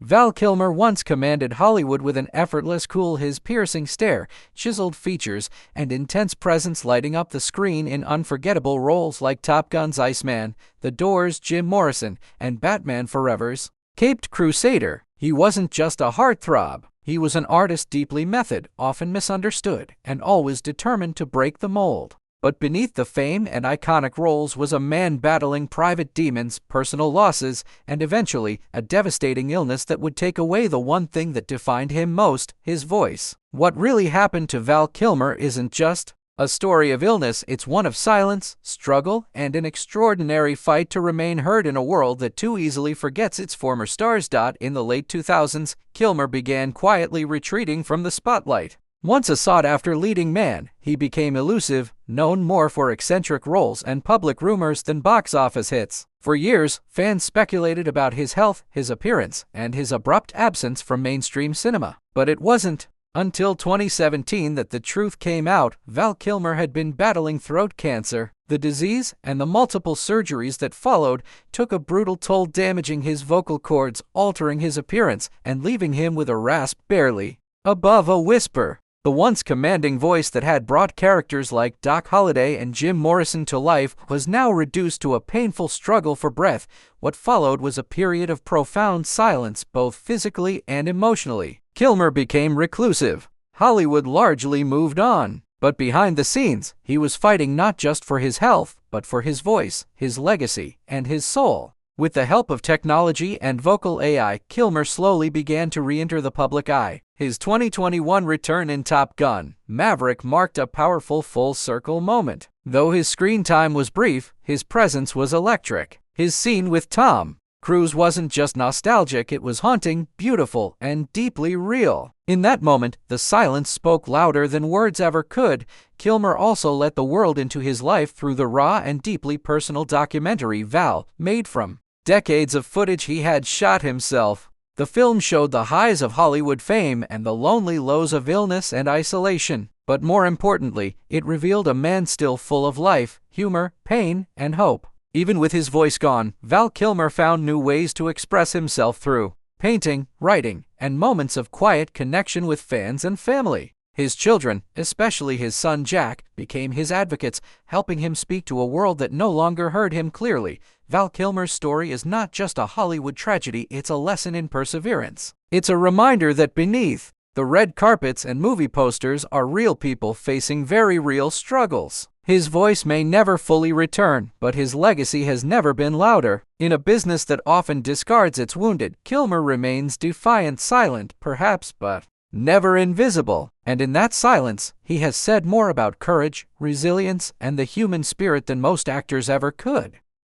Val Kilmer once commanded Hollywood with an effortless cool, his piercing stare, chiseled features, and intense presence lighting up the screen in unforgettable roles like Top Gun's Iceman, The Doors' Jim Morrison, and Batman Forever's Caped Crusader. He wasn't just a heartthrob. He was an artist deeply method, often misunderstood, and always determined to break the mold. But beneath the fame and iconic roles was a man battling private demons, personal losses, and eventually a devastating illness that would take away the one thing that defined him most, his voice. What really happened to Val Kilmer isn't just a story of illness, it's one of silence, struggle, and an extraordinary fight to remain heard in a world that too easily forgets its former stars. In the late 2000s, Kilmer began quietly retreating from the spotlight. Once a sought-after leading man, he became elusive, known more for eccentric roles and public rumors than box office hits. For years, fans speculated about his health, his appearance, and his abrupt absence from mainstream cinema. But it wasn't until 2017 that the truth came out. Val Kilmer had been battling throat cancer. The disease and the multiple surgeries that followed took a brutal toll, damaging his vocal cords, altering his appearance, and leaving him with a rasp barely above a whisper. The once commanding voice that had brought characters like Doc Holliday and Jim Morrison to life was now reduced to a painful struggle for breath. What followed was a period of profound silence, both physically and emotionally. Kilmer became reclusive. Hollywood largely moved on. But behind the scenes, he was fighting not just for his health, but for his voice, his legacy, and his soul. With the help of technology and vocal AI, Kilmer slowly began to re-enter the public eye. His 2021 return in Top Gun: Maverick marked a powerful full-circle moment. Though his screen time was brief, his presence was electric. His scene with Tom Cruise wasn't just nostalgic, it was haunting, beautiful, and deeply real. In that moment, the silence spoke louder than words ever could. Kilmer also let the world into his life through the raw and deeply personal documentary Val, made from decades of footage he had shot himself. The film showed the highs of Hollywood fame and the lonely lows of illness and isolation. But more importantly, it revealed a man still full of life, humor, pain, and hope. Even with his voice gone, Val Kilmer found new ways to express himself through painting, writing, and moments of quiet connection with fans and family. His children, especially his son Jack, became his advocates, helping him speak to a world that no longer heard him clearly. Val Kilmer's story is not just a Hollywood tragedy, it's a lesson in perseverance. It's a reminder that beneath the red carpets and movie posters are real people facing very real struggles. His voice may never fully return, but his legacy has never been louder. In a business that often discards its wounded, Kilmer remains defiant, silent, perhaps, but never invisible. And in that silence, he has said more about courage, resilience, and the human spirit than most actors ever could.